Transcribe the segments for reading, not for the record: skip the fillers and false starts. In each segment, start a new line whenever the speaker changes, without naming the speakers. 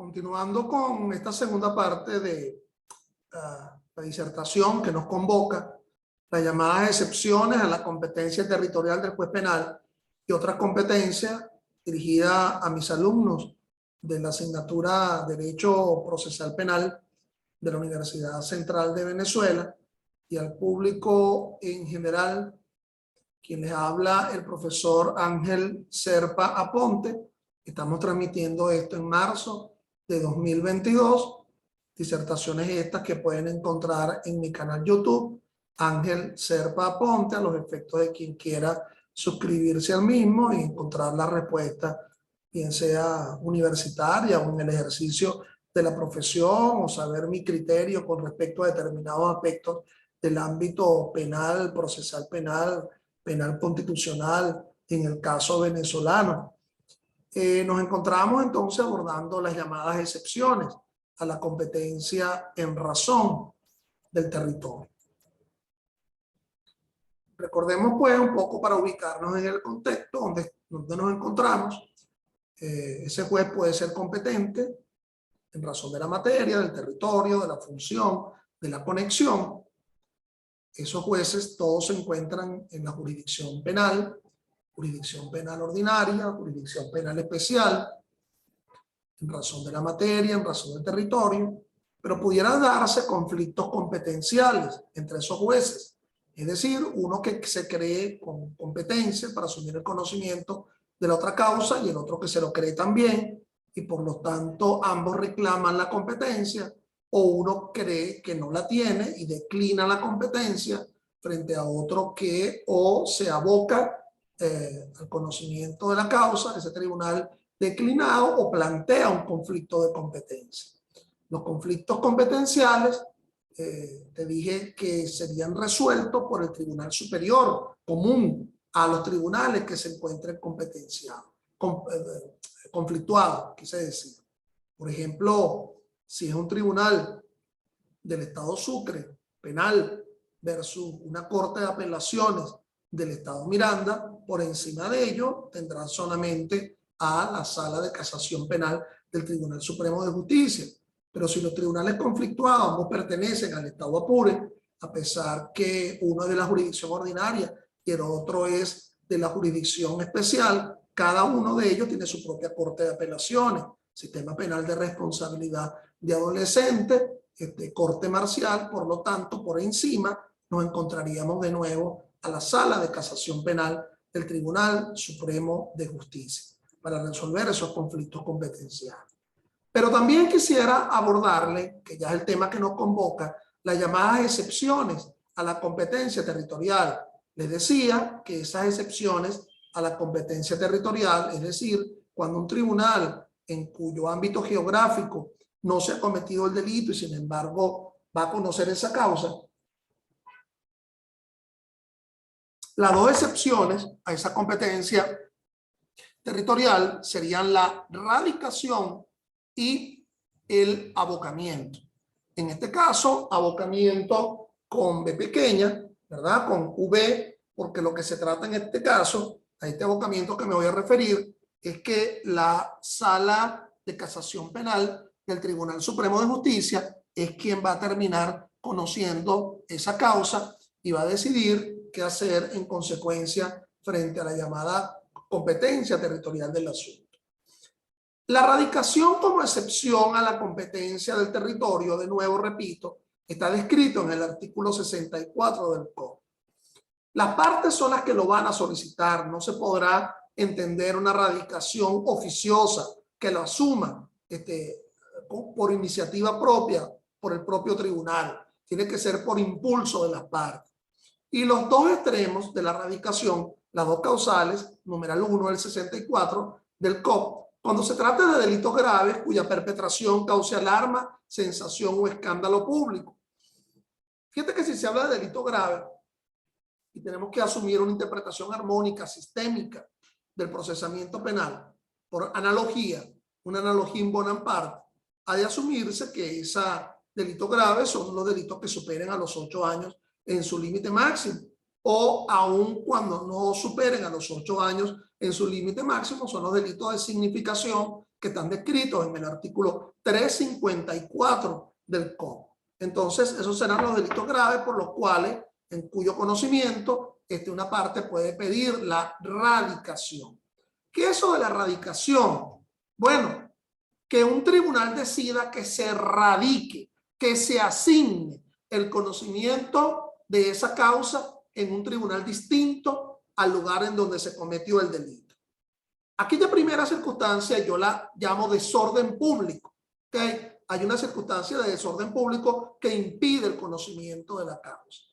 Continuando con esta segunda parte de la disertación que nos convoca, las llamadas excepciones a la competencia territorial del juez penal y otras competencias dirigidas a mis alumnos de la asignatura Derecho Procesal Penal de la Universidad Central de Venezuela y al público en general, quien les habla el profesor Ángel Serpa Aponte. Estamos transmitiendo esto en marzo de 2022, disertaciones estas que pueden encontrar en mi canal YouTube, Ángel Serpa Aponte, a los efectos de quien quiera suscribirse al mismo y encontrar la respuesta, bien sea universitaria o en el ejercicio de la profesión, o saber mi criterio con respecto a determinados aspectos del ámbito penal, procesal penal, penal constitucional, en el caso venezolano. Nos encontramos entonces abordando las llamadas excepciones a la competencia en razón del territorio. Recordemos pues un poco para ubicarnos en el contexto donde nos encontramos. Ese juez puede ser competente en razón de la materia, del territorio, de la función, de la conexión. Esos jueces todos se encuentran en la jurisdicción penal ordinaria, jurisdicción penal especial, en razón de la materia, en razón del territorio, pero pudieran darse conflictos competenciales entre esos jueces, es decir, uno que se cree con competencia para asumir el conocimiento de la otra causa y el otro que se lo cree también, y por lo tanto ambos reclaman la competencia, o uno cree que no la tiene y declina la competencia frente a otro que o se aboca al conocimiento de la causa, ese tribunal declinado, o plantea un conflicto de competencia. Los conflictos competenciales, te dije que serían resueltos por el Tribunal Superior común a los tribunales que se encuentren conflictuados, quise decir. Por ejemplo, si es un tribunal del Estado Sucre, penal, versus una corte de apelaciones del Estado Miranda, por encima de ello tendrán solamente a la Sala de Casación Penal del Tribunal Supremo de Justicia. Pero si los tribunales conflictuados ambos pertenecen al Estado Apure, a pesar que uno es de la jurisdicción ordinaria y el otro es de la jurisdicción especial, cada uno de ellos tiene su propia corte de apelaciones, sistema penal de responsabilidad de adolescentes, corte marcial. Por lo tanto, por encima nos encontraríamos de nuevo a la Sala de Casación Penal del Tribunal Supremo de Justicia para resolver esos conflictos competenciales. Pero también quisiera abordarle, que ya es el tema que nos convoca, las llamadas excepciones a la competencia territorial. Les decía que esas excepciones a la competencia territorial, es decir, cuando un tribunal en cuyo ámbito geográfico no se ha cometido el delito y sin embargo va a conocer esa causa, las dos excepciones a esa competencia territorial serían la radicación y el abocamiento. En este caso, abocamiento con B pequeña, ¿verdad? Con V, porque lo que se trata en este caso, a este abocamiento que me voy a referir, es que la Sala de Casación Penal del Tribunal Supremo de Justicia es quien va a terminar conociendo esa causa y va a decidir qué hacer en consecuencia frente a la llamada competencia territorial del asunto. La radicación como excepción a la competencia del territorio, de nuevo repito, está descrito en el artículo 64 del Código. Las partes son las que lo van a solicitar, no se podrá entender una radicación oficiosa que lo asuma por iniciativa propia, por el propio tribunal. Tiene que ser por impulso de las partes. Y los dos extremos de la radicación, las dos causales, numeral 1 del 64 del COP, cuando se trata de delitos graves cuya perpetración cause alarma, sensación o escándalo público. Fíjate que si se habla de delito grave y tenemos que asumir una interpretación armónica, sistémica del procesamiento penal, por analogía, una analogía in bonam parte, ha de asumirse que esos delitos graves son los delitos que superen a los 8 años en su límite máximo, o aun cuando no superen a los 8 años en su límite máximo, son los delitos de significación que están descritos en el artículo 354 del COM. Entonces, esos serán los delitos graves por los cuales, en cuyo conocimiento, una parte puede pedir la radicación. ¿Qué es eso de la radicación? Bueno, que un tribunal decida que se radique, que se asigne el conocimiento de esa causa en un tribunal distinto al lugar en donde se cometió el delito. Aquella primera circunstancia yo la llamo desorden público. ¿Okay? Hay una circunstancia de desorden público que impide el conocimiento de la causa.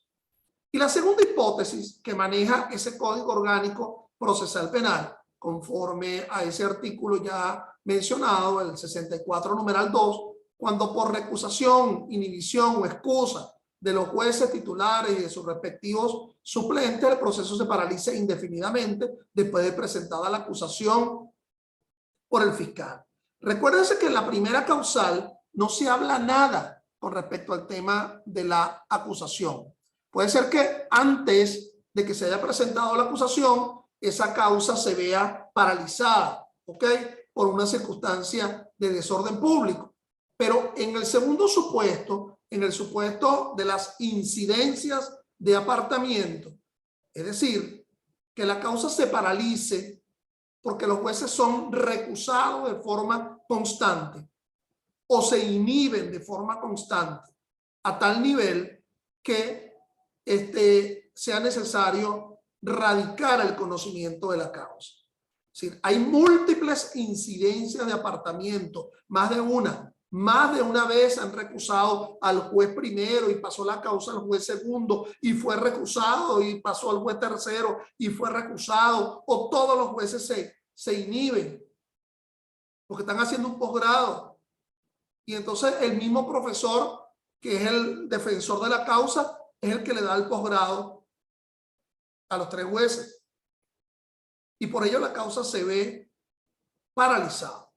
Y la segunda hipótesis que maneja ese Código Orgánico Procesal Penal, conforme a ese artículo ya mencionado, el 64 numeral 2, cuando por recusación, inhibición o excusa de los jueces titulares y de sus respectivos suplentes, el proceso se paraliza indefinidamente después de presentada la acusación por el fiscal. Recuérdense que en la primera causal no se habla nada con respecto al tema de la acusación. Puede ser que antes de que se haya presentado la acusación, esa causa se vea paralizada, ¿ok? Por una circunstancia de desorden público. Pero en el segundo supuesto, en el supuesto de las incidencias de apartamiento, es decir, que la causa se paralice porque los jueces son recusados de forma constante o se inhiben de forma constante a tal nivel que sea necesario radicar el conocimiento de la causa. Es decir, hay múltiples incidencias de apartamiento, más de una vez han recusado al juez primero y pasó la causa al juez segundo y fue recusado y pasó al juez tercero y fue recusado, o todos los jueces se inhiben porque están haciendo un posgrado y entonces el mismo profesor que es el defensor de la causa es el que le da el posgrado a los 3 jueces y por ello la causa se ve paralizada.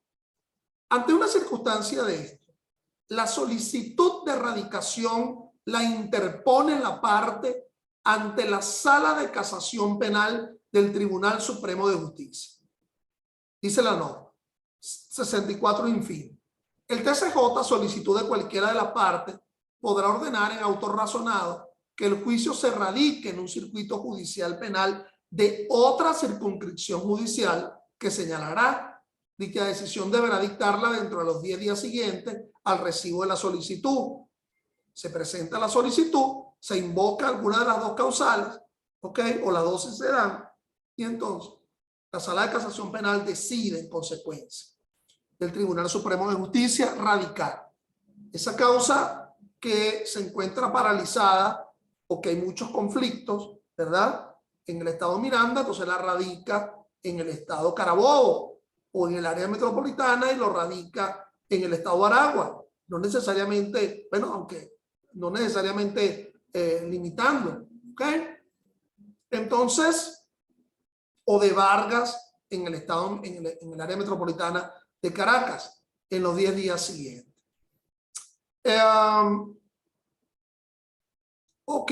Ante una circunstancia de esto, la solicitud de radicación la interpone la parte ante la Sala de Casación Penal del Tribunal Supremo de Justicia. Dice la norma 64 infin. El TCJ, solicitud de cualquiera de las partes, podrá ordenar en auto razonado que el juicio se radique en un circuito judicial penal de otra circunscripción judicial que señalará. Dicha decisión deberá dictarla dentro de los 10 días siguientes al recibo de la solicitud. Se presenta la solicitud, se invoca alguna de las dos causales, ¿ok? O las dos si se dan, y entonces la Sala de Casación Penal decide en consecuencia del Tribunal Supremo de Justicia radicar esa causa que se encuentra paralizada o que hay muchos conflictos, ¿verdad? En el estado Miranda, entonces la radica en el estado Carabobo o en el área metropolitana y lo radica en el estado Aragua. No necesariamente, bueno, aunque no necesariamente limitando, ¿ok? Entonces, o de Vargas en el estado, en el área metropolitana de Caracas en los 10 días siguientes. Ok,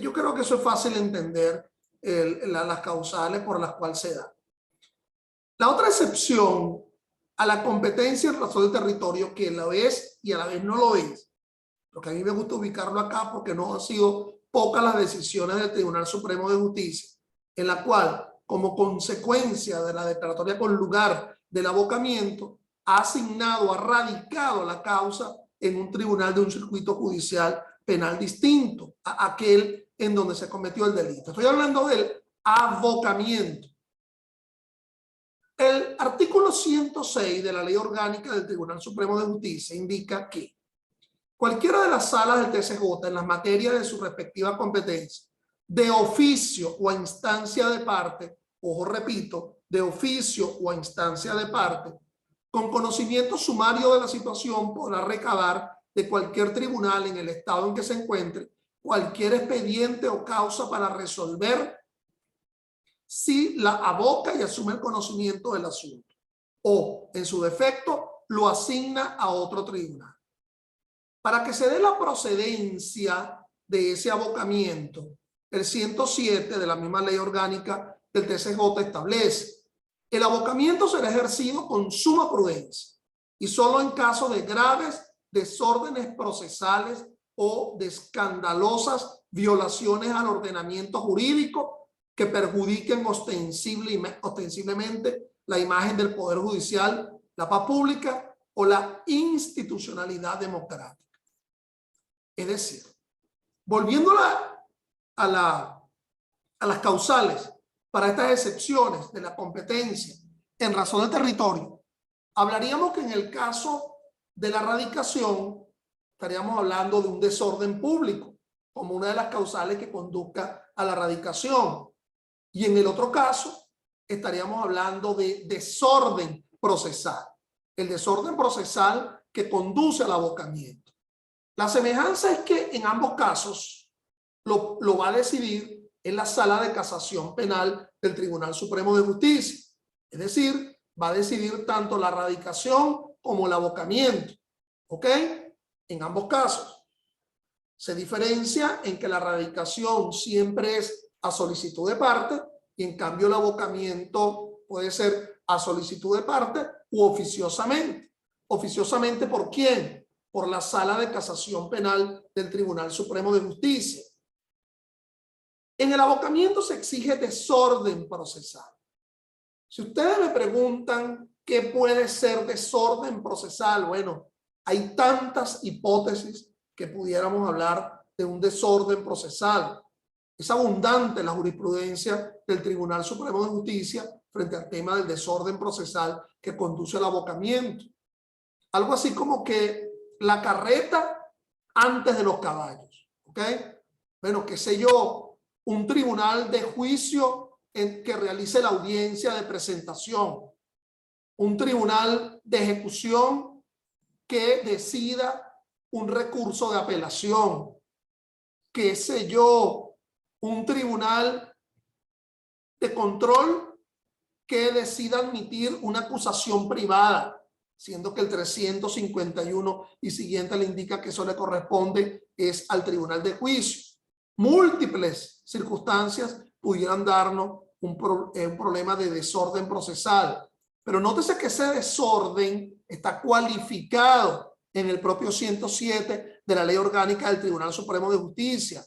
yo creo que eso es fácil de entender, las causales por las cuales se da. La otra excepción a la competencia en razón de territorio, que lo es y a la vez no lo es, porque a mí me gusta ubicarlo acá porque no han sido pocas las decisiones del Tribunal Supremo de Justicia, en la cual, como consecuencia de la declaratoria con lugar del abocamiento, ha asignado, ha radicado la causa en un tribunal de un circuito judicial penal distinto a aquel en donde se cometió el delito. Estoy hablando del abocamiento. El artículo 106 de la Ley Orgánica del Tribunal Supremo de Justicia indica que cualquiera de las salas del TCJ en las materias de su respectiva competencia, de oficio o a instancia de parte, ojo, repito, de oficio o a instancia de parte, con conocimiento sumario de la situación podrá recabar de cualquier tribunal en el estado en que se encuentre cualquier expediente o causa para resolver si la aboca y asume el conocimiento del asunto o, en su defecto, lo asigna a otro tribunal. Para que se dé la procedencia de ese abocamiento, el 107 de la misma Ley Orgánica del TCJ establece El abocamiento será ejercido con suma prudencia y solo en caso de graves desórdenes procesales o de escandalosas violaciones al ordenamiento jurídico que perjudiquen ostensiblemente la imagen del Poder Judicial, la paz pública o la institucionalidad democrática. Es decir, volviendo a las causales para estas excepciones de la competencia en razón del territorio, hablaríamos que en el caso de la radicación estaríamos hablando de un desorden público como una de las causales que conduzca a la radicación. Y en el otro caso estaríamos hablando de desorden procesal, el desorden procesal que conduce al abocamiento. La semejanza es que en ambos casos lo va a decidir en la Sala de Casación Penal del Tribunal Supremo de Justicia. Es decir, va a decidir tanto la radicación como el abocamiento. ¿Ok? En ambos casos. Se diferencia en que la radicación siempre es a solicitud de parte y en cambio el abocamiento puede ser a solicitud de parte u oficiosamente. ¿Oficiosamente por quién? Por la Sala de Casación Penal del Tribunal Supremo de Justicia. En el abocamiento se exige desorden procesal. Si ustedes me preguntan qué puede ser desorden procesal, bueno, hay tantas hipótesis que pudiéramos hablar de un desorden procesal. Es abundante la jurisprudencia del Tribunal Supremo de Justicia frente al tema del desorden procesal que conduce al abocamiento. Algo así como que la carreta antes de los caballos. ¿Ok? Bueno, qué sé yo, un tribunal de juicio que realice la audiencia de presentación, un tribunal de ejecución que decida un recurso de apelación, qué sé yo, un tribunal de control que decida admitir una acusación privada, siendo que el 351 y siguiente le indica que eso le corresponde es al tribunal de juicio. Múltiples circunstancias pudieran darnos un problema de desorden procesal. Pero nótese que ese desorden está cualificado en el propio 107 de la Ley Orgánica del Tribunal Supremo de Justicia.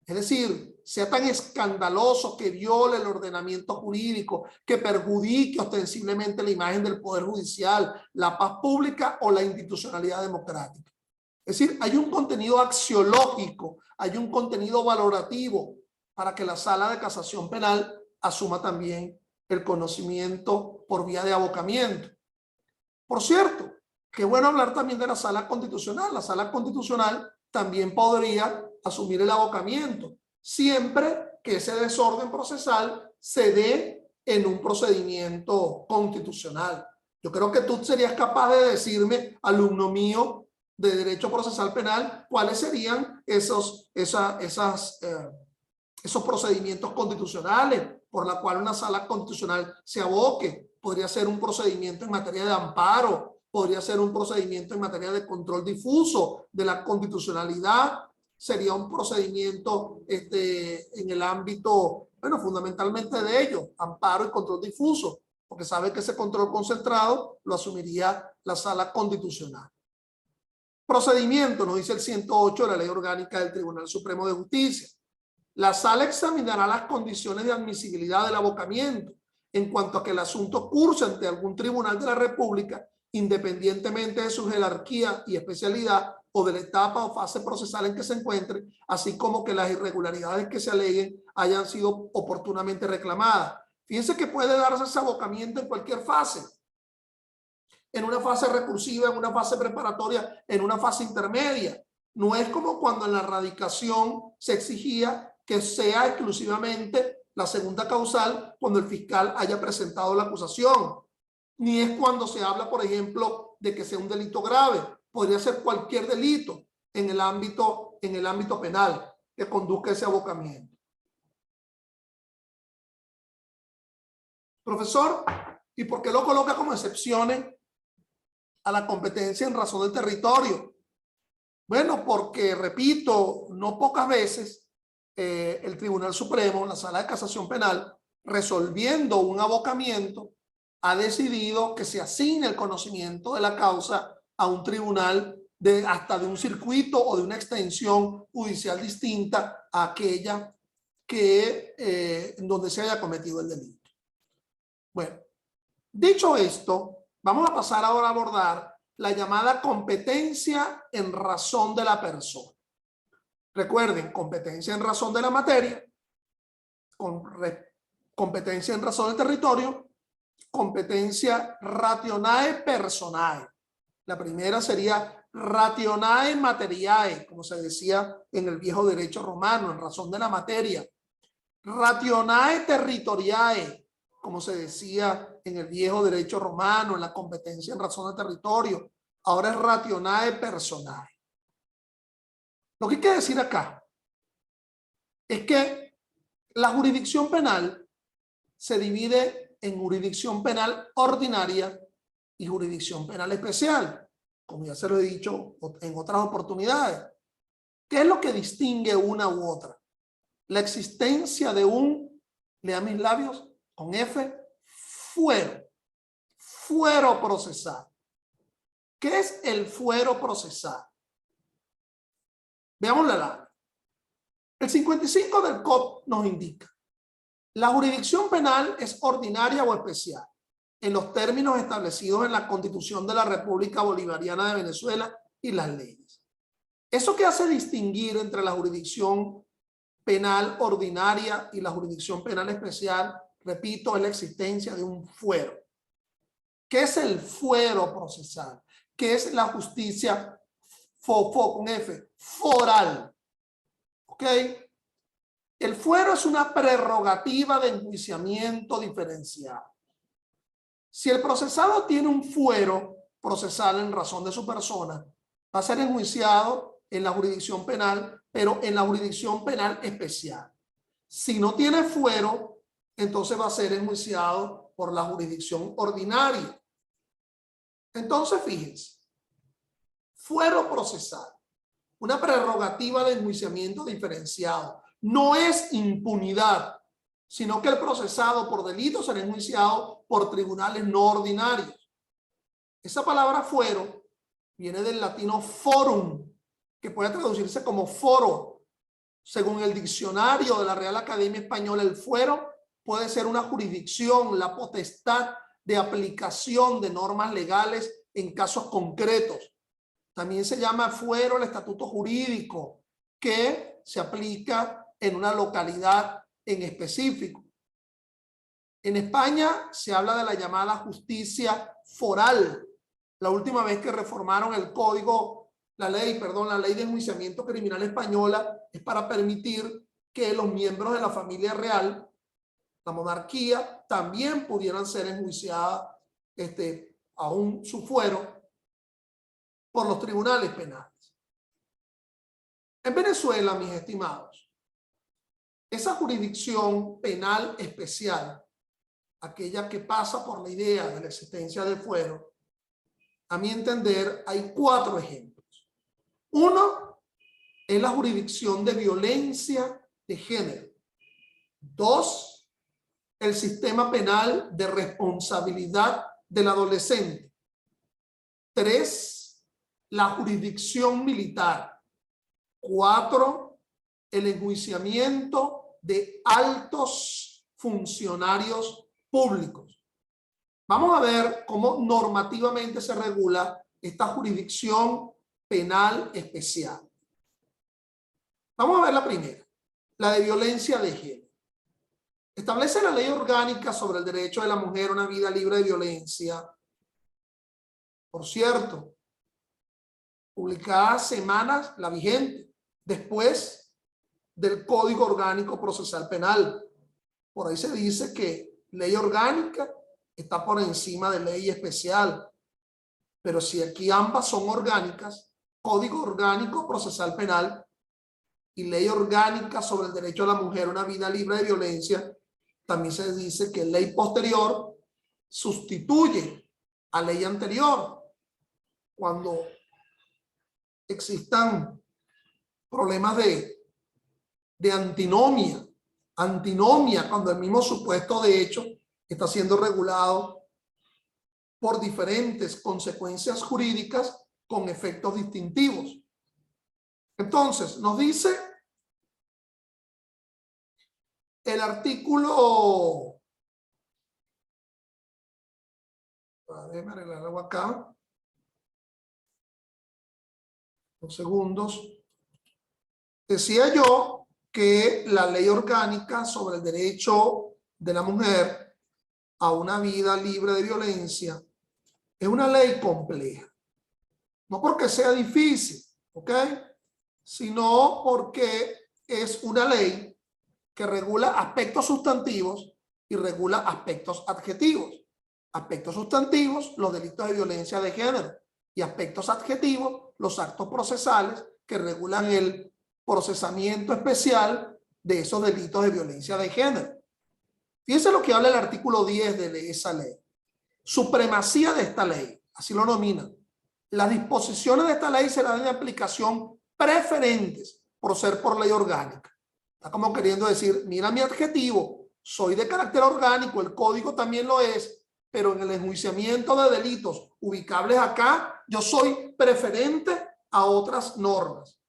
Es decir, sea tan escandaloso que viole el ordenamiento jurídico, que perjudique ostensiblemente la imagen del Poder Judicial, la paz pública o la institucionalidad democrática. Es decir, hay un contenido axiológico, hay un contenido valorativo para que la Sala de Casación Penal asuma también el conocimiento por vía de abocamiento. Por cierto, qué bueno hablar también de la Sala Constitucional. La Sala Constitucional también podría asumir el abocamiento, siempre que ese desorden procesal se dé en un procedimiento constitucional. Yo creo que tú serías capaz de decirme, alumno mío de Derecho Procesal Penal, cuáles serían esos procedimientos constitucionales por la cual una sala constitucional se aboque. Podría ser un procedimiento en materia de amparo, podría ser un procedimiento en materia de control difuso de la constitucionalidad, sería un procedimiento en el ámbito, bueno, fundamentalmente de ello, amparo y control difuso, porque sabe que ese control concentrado lo asumiría la Sala Constitucional. Procedimiento, nos dice el 108 de la Ley Orgánica del Tribunal Supremo de Justicia. La Sala examinará las condiciones de admisibilidad del abocamiento en cuanto a que el asunto curse ante algún tribunal de la República, independientemente de su jerarquía y especialidad o de la etapa o fase procesal en que se encuentre, así como que las irregularidades que se aleguen hayan sido oportunamente reclamadas. Fíjense que puede darse ese abocamiento en cualquier fase. En una fase recursiva, en una fase preparatoria, en una fase intermedia. No es como cuando en la radicación se exigía que sea exclusivamente la segunda causal cuando el fiscal haya presentado la acusación. Ni es cuando se habla, por ejemplo, de que sea un delito grave. Podría ser cualquier delito en el ámbito penal que conduzca ese abocamiento. Profesor, ¿y por qué lo coloca como excepciones a la competencia en razón del territorio? Bueno, porque, repito, no pocas veces el Tribunal Supremo, la Sala de Casación Penal, resolviendo un abocamiento, ha decidido que se asigne el conocimiento de la causa a un tribunal hasta de un circuito o de una extensión judicial distinta a aquella que donde se haya cometido el delito. Bueno, dicho esto, vamos a pasar ahora a abordar la llamada competencia en razón de la persona. Recuerden, competencia en razón de la materia, competencia en razón del territorio, competencia rationae personae. La primera sería rationae materiae, como se decía en el viejo derecho romano, en razón de la materia. Rationae territoriae, como se decía en el viejo derecho romano, en la competencia en razón del territorio. Ahora es rationae personae. Lo que hay que decir acá es que la jurisdicción penal se divide en jurisdicción penal ordinaria y jurisdicción penal especial, como ya se lo he dicho en otras oportunidades. ¿Qué es lo que distingue una u otra? La existencia de un, lea mis labios, con F, fuero procesal. ¿Qué es el fuero procesal? Veamos la ley. El 55 del COP nos indica: la jurisdicción penal es ordinaria o especial, en los términos establecidos en la Constitución de la República Bolivariana de Venezuela y las leyes. ¿Eso qué hace distinguir entre la jurisdicción penal ordinaria y la jurisdicción penal especial? Repito, es la existencia de un fuero. ¿Qué es el fuero procesal? ¿Qué es la justicia con F? Foral. ¿Ok? El fuero es una prerrogativa de enjuiciamiento diferenciado. Si el procesado tiene un fuero procesal en razón de su persona, va a ser enjuiciado en la jurisdicción penal, pero en la jurisdicción penal especial. Si no tiene fuero, entonces va a ser enjuiciado por la jurisdicción ordinaria. Entonces, fíjense, fuero procesal, una prerrogativa de enjuiciamiento diferenciado. No es impunidad, sino que el procesado por delito será enjuiciado por tribunales no ordinarios. Esa palabra fuero viene del latino forum, que puede traducirse como foro. Según el diccionario de la Real Academia Española, el fuero puede ser una jurisdicción, la potestad de aplicación de normas legales en casos concretos. También se llama fuero el estatuto jurídico, que se aplica en una localidad en específico. En España se habla de la llamada justicia foral. La última vez que reformaron el código, la ley de enjuiciamiento criminal española, es para permitir que los miembros de la familia real, la monarquía, también pudieran ser enjuiciadas aún su fuero por los tribunales penales. En Venezuela, mis estimados, esa jurisdicción penal especial, aquella que pasa por la idea de la existencia del fuero, a mi entender, hay 4 ejemplos. Uno es la jurisdicción de violencia de género. 2, el sistema penal de responsabilidad del adolescente. 3, la jurisdicción militar. 4, el enjuiciamiento de altos funcionarios públicos. Vamos a ver cómo normativamente se regula esta jurisdicción penal especial. Vamos a ver la primera, la de violencia de género. Establece la ley orgánica sobre el derecho de la mujer a una vida libre de violencia. Por cierto, publicada semanas, la vigente, después del Código Orgánico Procesal Penal. Por ahí se dice que ley orgánica está por encima de ley especial. Pero si aquí ambas son orgánicas, Código Orgánico Procesal Penal y ley orgánica sobre el derecho de la mujer a una vida libre de violencia, también se dice que ley posterior sustituye a ley anterior cuando existan problemas de antinomia, cuando el mismo supuesto de hecho está siendo regulado por diferentes consecuencias jurídicas con efectos distintivos. Entonces, nos dice el artículo, déjame arreglar algo acá, 2 segundos. Decía yo que la ley orgánica sobre el derecho de la mujer a una vida libre de violencia es una ley compleja. No porque sea difícil, ¿ok? Sino porque es una ley que regula aspectos sustantivos y regula aspectos adjetivos. Aspectos sustantivos, los delitos de violencia de género, y aspectos adjetivos, los actos procesales que regulan el procesamiento especial de esos delitos de violencia de género. Fíjense lo que habla el artículo 10 de esa ley. Supremacía de esta ley, así lo denomina. Las disposiciones de esta ley serán de aplicación preferentes por ser por ley orgánica. Está como queriendo decir, mira mi adjetivo, soy de carácter orgánico, el código también lo es, pero en el enjuiciamiento de delitos ubicables acá, yo soy preferente a otras normas.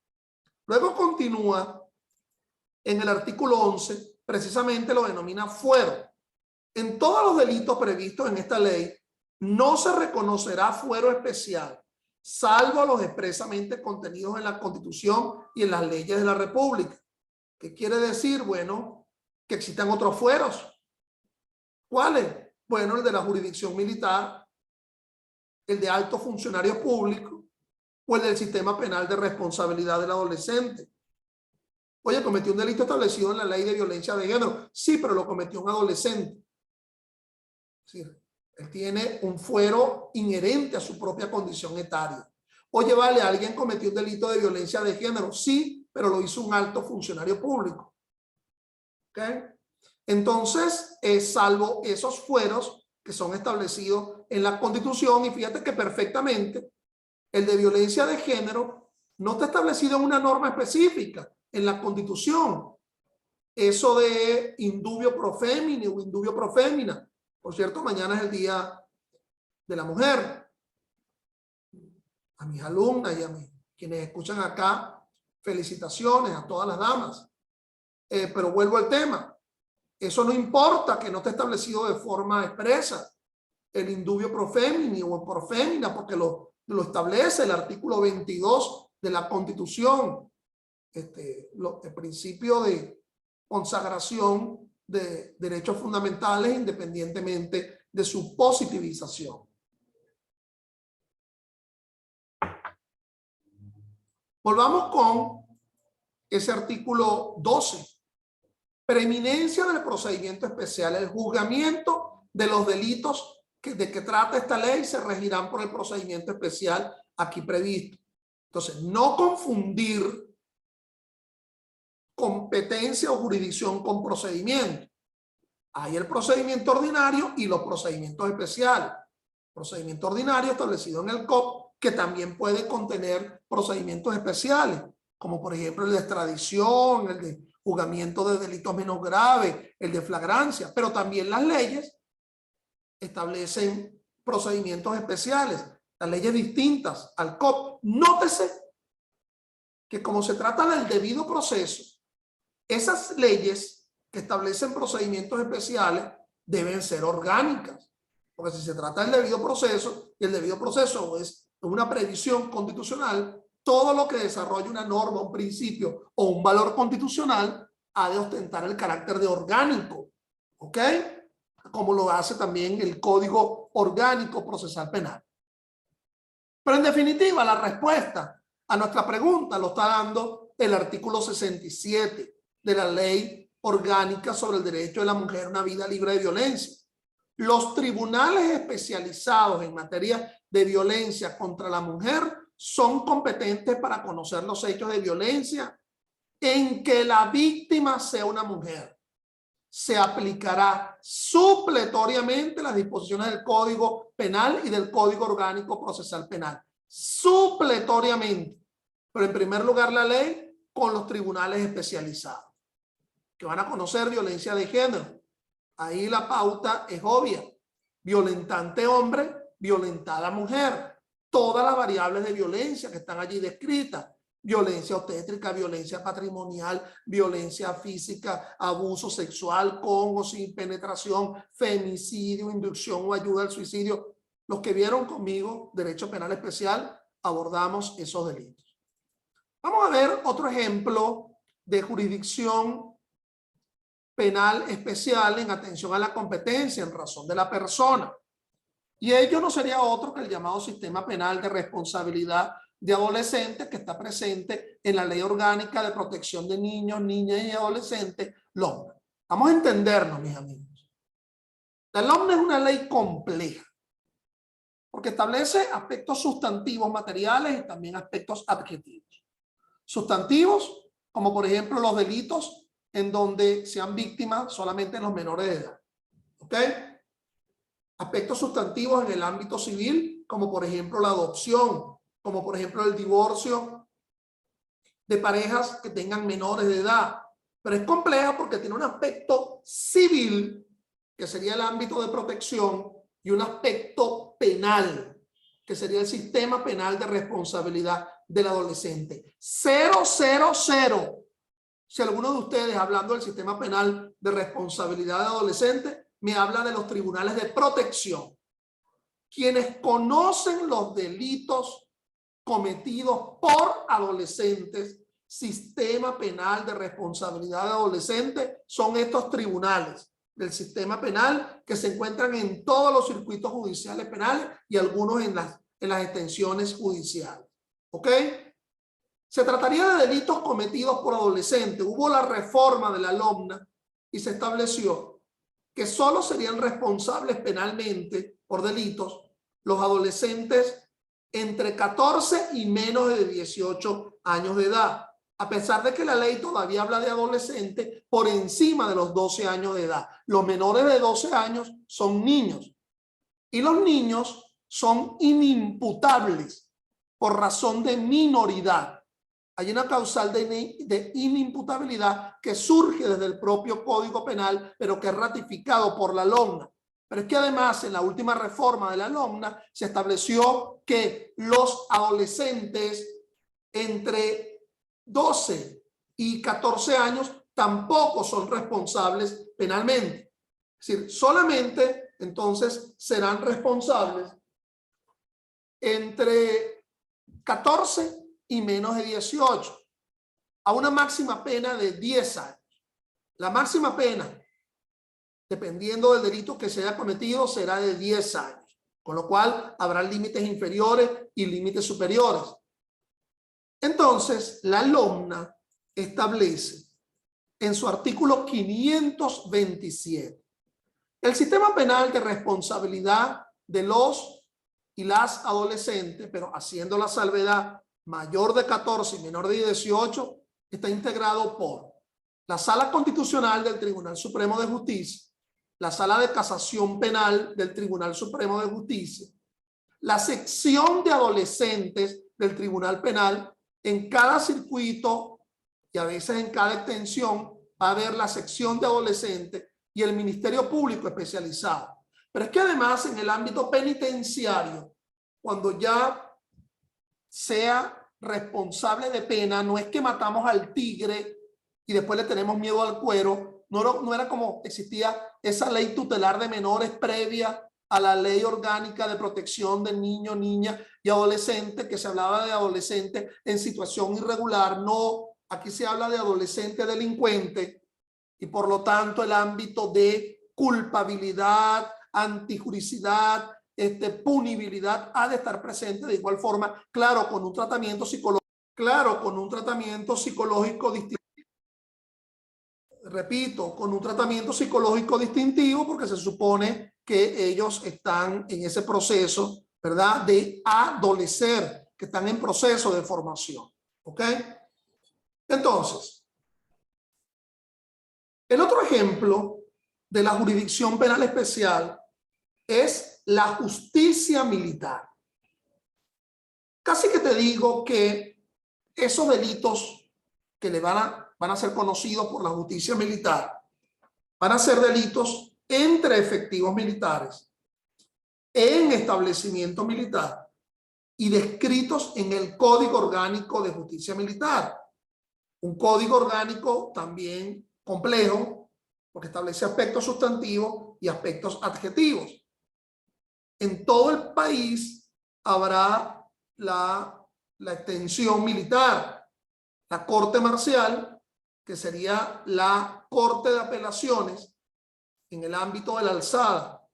Luego continúa en el artículo 11, precisamente lo denomina fuero. En todos los delitos previstos en esta ley, no se reconocerá fuero especial, salvo los expresamente contenidos en la Constitución y en las leyes de la República. ¿Qué quiere decir? Bueno, que existan otros fueros. ¿Cuáles? Bueno, el de la jurisdicción militar, el de alto funcionario público o el del sistema penal de responsabilidad del adolescente. Oye, cometió un delito establecido en la ley de violencia de género. Sí, pero lo cometió un adolescente. Es decir, él tiene un fuero inherente a su propia condición etaria. Oye, vale, alguien cometió un delito de violencia de género. Sí, pero lo hizo un alto funcionario público. ¿Ok? Entonces, salvo esos fueros que son establecidos en la Constitución, y fíjate que perfectamente el de violencia de género no está establecido en una norma específica en la Constitución. Eso de indubio pro femine o indubio pro femina. Por cierto, mañana es el Día de la Mujer. A mis alumnas y a quienes escuchan acá, felicitaciones a todas las damas. Pero vuelvo al tema. Eso no importa que no esté establecido de forma expresa el indubio pro femini o pro femina, porque lo establece el artículo 22 de la Constitución. El principio de consagración de derechos fundamentales independientemente de su positivización. Volvamos con ese artículo 12. Preeminencia del procedimiento especial. El juzgamiento de los delitos de que trata esta ley se regirán por el procedimiento especial aquí previsto. Entonces, no confundir competencia o jurisdicción con procedimiento. Hay el procedimiento ordinario y los procedimientos especiales. Procedimiento ordinario establecido en el COP, que también puede contener procedimientos especiales, como por ejemplo el de extradición, el de juzgamiento de delitos menos graves, el de flagrancia, pero también las leyes establecen procedimientos especiales, las leyes distintas al COP. Nótese que como se trata del debido proceso, esas leyes que establecen procedimientos especiales deben ser orgánicas, porque si se trata del debido proceso, y el debido proceso es una previsión constitucional, todo lo que desarrolle una norma, un principio o un valor constitucional ha de ostentar el carácter de orgánico, ¿ok? Como lo hace también el Código Orgánico Procesal Penal. Pero en definitiva, la respuesta a nuestra pregunta lo está dando el artículo 67 de la Ley Orgánica sobre el Derecho de la Mujer a una Vida Libre de Violencia. Los tribunales especializados en materia de violencia contra la mujer son competentes para conocer los hechos de violencia en que la víctima sea una mujer. Se aplicará supletoriamente las disposiciones del Código Penal y del Código Orgánico Procesal Penal. Supletoriamente. Pero en primer lugar la ley con los tribunales especializados, que van a conocer violencia de género. Ahí la pauta es obvia. Violentante hombre, violentar a la mujer. Todas las variables de violencia que están allí descritas. Violencia obstétrica, violencia patrimonial, violencia física, abuso sexual con o sin penetración, femicidio, inducción o ayuda al suicidio. Los que vieron conmigo Derecho Penal Especial, abordamos esos delitos. Vamos a ver otro ejemplo de jurisdicción penal especial en atención a la competencia en razón de la persona. Y ello no sería otro que el llamado sistema penal de responsabilidad de adolescentes que está presente en la Ley Orgánica de Protección de Niños, Niñas y Adolescentes, LOMNA. Vamos a entendernos, mis amigos. La LOMNA es una ley compleja porque establece aspectos sustantivos materiales y también aspectos adjetivos. Sustantivos, como por ejemplo los delitos en donde sean víctimas solamente los menores de edad. ¿Ok? Aspectos sustantivos en el ámbito civil, como por ejemplo la adopción, como por ejemplo el divorcio de parejas que tengan menores de edad. Pero es compleja porque tiene un aspecto civil, que sería el ámbito de protección, y un aspecto penal, que sería el sistema penal de responsabilidad del adolescente. 000. Si alguno de ustedes, hablando del sistema penal de responsabilidad de adolescente, me habla de los tribunales de protección, quienes conocen los delitos cometidos por adolescentes, sistema penal de responsabilidad de adolescentes, son estos tribunales del sistema penal que se encuentran en todos los circuitos judiciales penales y algunos en las extensiones judiciales. ¿Ok? Se trataría de delitos cometidos por adolescentes. Hubo la reforma de la LOMNA y se estableció que solo serían responsables penalmente por delitos los adolescentes entre 14 y menos de 18 años de edad, a pesar de que la ley todavía habla de adolescentes por encima de los 12 años de edad. Los menores de 12 años son niños y los niños son inimputables por razón de minoridad. Hay una causal de inimputabilidad que surge desde el propio Código Penal, pero que es ratificado por la LOMNA. Pero es que además en la última reforma de la LOMNA se estableció que los adolescentes entre 12 y 14 años tampoco son responsables penalmente. Es decir, solamente entonces serán responsables entre 14 y menos de 18, a una máxima pena de 10 años. La máxima pena, dependiendo del delito que se haya cometido, será de 10 años, con lo cual habrá límites inferiores y límites superiores. Entonces, la LOMNA establece en su artículo 527 el sistema penal de responsabilidad de los y las adolescentes, pero haciendo la salvedad mayor de 14 y menor de 18, está integrado por la Sala Constitucional del Tribunal Supremo de Justicia, la Sala de Casación Penal del Tribunal Supremo de Justicia, la sección de adolescentes del Tribunal Penal. En cada circuito y a veces en cada extensión va a haber la sección de adolescentes y el Ministerio Público especializado. Pero es que además en el ámbito penitenciario, cuando ya sea responsable de pena, no es que matamos al tigre y después le tenemos miedo al cuero. No era como existía esa ley tutelar de menores previa a la Ley Orgánica de Protección de Niños, Niñas y Adolescentes, que se hablaba de adolescentes en situación irregular. No, aquí se habla de adolescente delincuente y por lo tanto el ámbito de culpabilidad, antijuricidad, punibilidad ha de estar presente de igual forma, claro, con un tratamiento psicológico distintivo. Repito, con un tratamiento psicológico distintivo, porque se supone que ellos están en ese proceso, ¿verdad?, de adolecer, que están en proceso de formación. ¿Ok? Entonces, el otro ejemplo de la jurisdicción penal especial es la justicia militar. Casi que te digo que esos delitos que le van a ser conocidos por la justicia militar van a ser delitos entre efectivos militares en establecimiento militar y descritos en el Código Orgánico de Justicia Militar. Un código orgánico también complejo, porque establece aspectos sustantivos y aspectos adjetivos. En todo el país habrá la extensión militar, la corte marcial, que sería la corte de apelaciones en el ámbito de la alzada,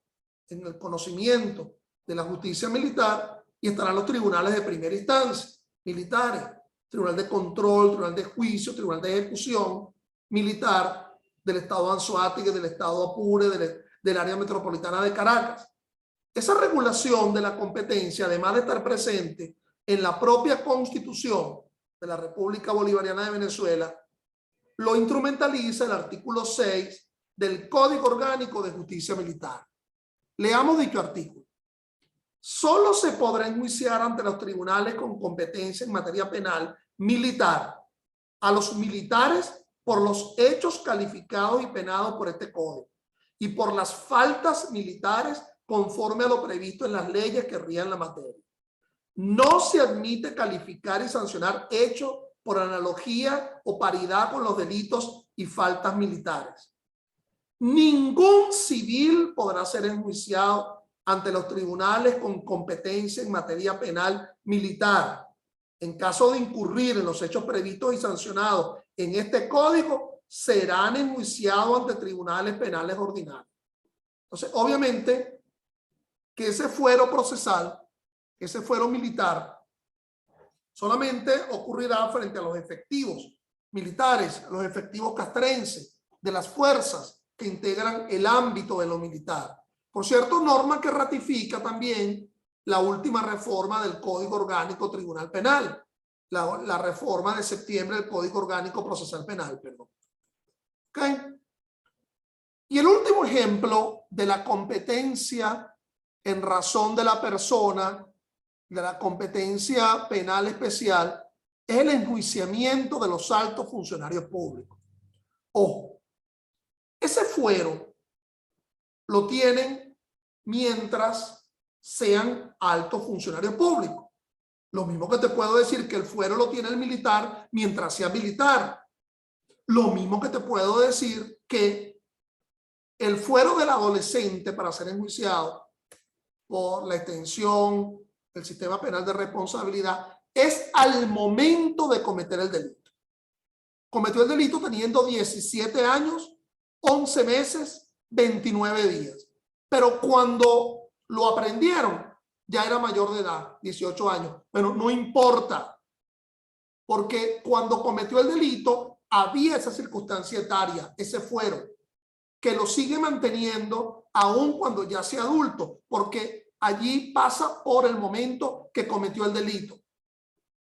en el conocimiento de la justicia militar, y estarán los tribunales de primera instancia, militares, tribunal de control, tribunal de juicio, tribunal de ejecución militar del estado Anzoátegui, del estado Apure, del área metropolitana de Caracas. Esa regulación de la competencia, además de estar presente en la propia Constitución de la República Bolivariana de Venezuela, lo instrumentaliza el artículo 6 del Código Orgánico de Justicia Militar. Leamos dicho artículo. Solo se podrá enjuiciar ante los tribunales con competencia en materia penal militar a los militares por los hechos calificados y penados por este código y por las faltas militares conforme a lo previsto en las leyes que rían la materia. No se admite calificar y sancionar hechos por analogía o paridad con los delitos y faltas militares. Ningún civil podrá ser enjuiciado ante los tribunales con competencia en materia penal militar. En caso de incurrir en los hechos previstos y sancionados en este código, serán enjuiciados ante tribunales penales ordinarios. Entonces, obviamente, que ese fuero procesal, ese fuero militar, solamente ocurrirá frente a los efectivos militares, los efectivos castrenses de las fuerzas que integran el ámbito de lo militar. Por cierto, norma que ratifica también la última reforma del Código Orgánico Tribunal Penal, la reforma de septiembre del Código Orgánico Procesal Penal, perdón. ¿Okay? Y el último ejemplo de la competencia en razón de la persona, de la competencia penal especial, es el enjuiciamiento de los altos funcionarios públicos. Ojo, ese fuero lo tienen mientras sean altos funcionarios públicos. Lo mismo que te puedo decir que el fuero lo tiene el militar mientras sea militar. Lo mismo que te puedo decir que el fuero del adolescente para ser enjuiciado por la extensión del sistema penal de responsabilidad es al momento de cometer el delito. Cometió el delito teniendo 17 años, 11 meses, 29 días. Pero cuando lo aprendieron, ya era mayor de edad, 18 años. Bueno, no importa, porque cuando cometió el delito había esa circunstancia etaria, ese fuero, que lo sigue manteniendo aun cuando ya sea adulto, porque allí pasa por el momento que cometió el delito.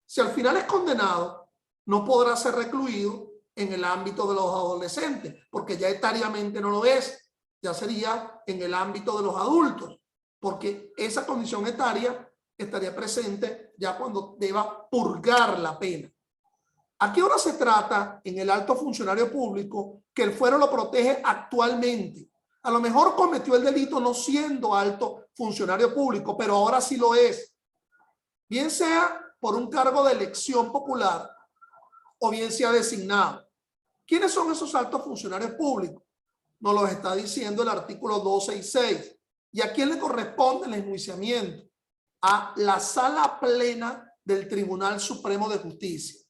Si al final es condenado, no podrá ser recluido en el ámbito de los adolescentes, porque ya etariamente no lo es. Ya sería en el ámbito de los adultos, porque esa condición etaria estaría presente ya cuando deba purgar la pena. Aquí ahora se trata en el alto funcionario público que el fuero lo protege actualmente. A lo mejor cometió el delito no siendo alto funcionario público, pero ahora sí lo es. Bien sea por un cargo de elección popular o bien sea designado. ¿Quiénes son esos altos funcionarios públicos? Nos lo está diciendo el artículo 266. ¿Y a quién le corresponde el enjuiciamiento? A la sala plena del Tribunal Supremo de Justicia.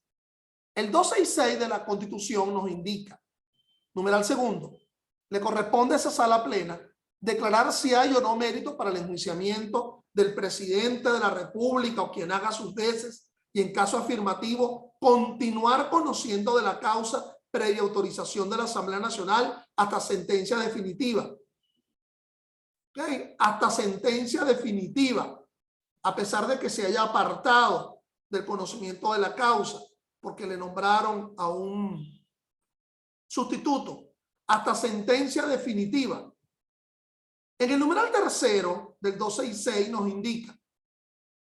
El 266 de la Constitución nos indica, numeral segundo, le corresponde a esa sala plena declarar si hay o no mérito para el enjuiciamiento del presidente de la República o quien haga sus veces, y en caso afirmativo, continuar conociendo de la causa previa autorización de la Asamblea Nacional hasta sentencia definitiva. ¿Okay? Hasta sentencia definitiva, a pesar de que se haya apartado del conocimiento de la causa, porque le nombraron a un sustituto, hasta sentencia definitiva. En el numeral tercero del 266 nos indica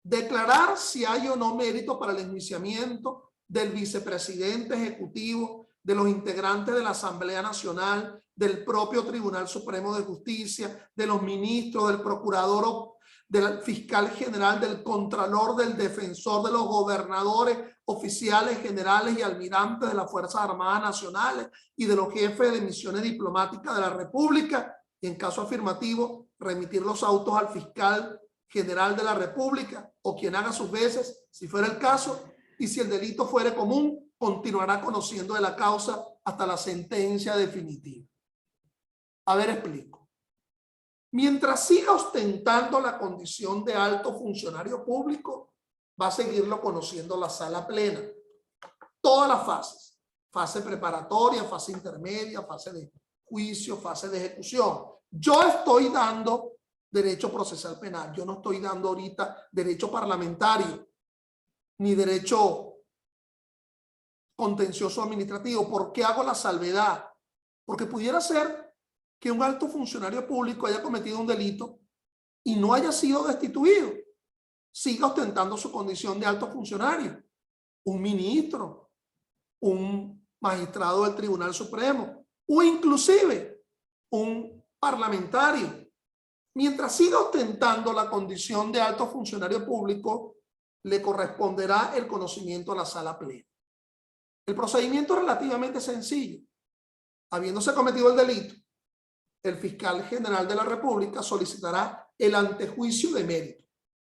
declarar si hay o no mérito para el enjuiciamiento del vicepresidente ejecutivo, de los integrantes de la Asamblea Nacional, del propio Tribunal Supremo de Justicia, de los ministros, del procurador del fiscal general, del contralor, del defensor, de los gobernadores, oficiales generales y almirantes de las Fuerzas Armadas Nacionales y de los jefes de misiones diplomáticas de la República, y en caso afirmativo, remitir los autos al fiscal general de la República o quien haga sus veces, si fuera el caso, y si el delito fuere común, continuará conociendo de la causa hasta la sentencia definitiva. A ver, explico. Mientras siga ostentando la condición de alto funcionario público, va a seguirlo conociendo la sala plena. Todas las fases. Fase preparatoria, fase intermedia, fase de juicio, fase de ejecución. Yo estoy dando derecho procesal penal. Yo no estoy dando ahorita derecho parlamentario ni derecho contencioso administrativo. ¿Por qué hago la salvedad? Porque pudiera ser que un alto funcionario público haya cometido un delito y no haya sido destituido. Siga ostentando su condición de alto funcionario. Un ministro, un magistrado del Tribunal Supremo o inclusive un parlamentario. Mientras siga ostentando la condición de alto funcionario público, le corresponderá el conocimiento a la sala plena. El procedimiento es relativamente sencillo. Habiéndose cometido el delito, el fiscal general de la República solicitará el antejuicio de mérito,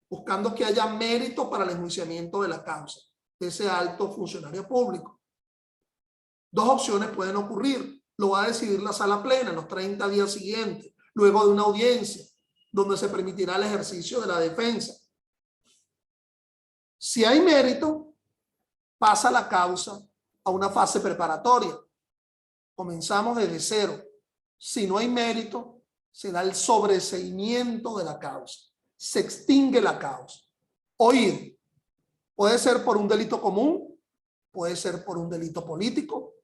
buscando que haya mérito para el enjuiciamiento de la causa de ese alto funcionario público. Dos opciones pueden ocurrir. Lo va a decidir la sala plena en los 30 días siguientes, luego de una audiencia, donde se permitirá el ejercicio de la defensa. Si hay mérito, pasa la causa a una fase preparatoria. Comenzamos desde cero. Si no hay mérito, se da el sobreseimiento de la causa. Se extingue la causa. Oír, puede ser por un delito común, puede ser por un delito político,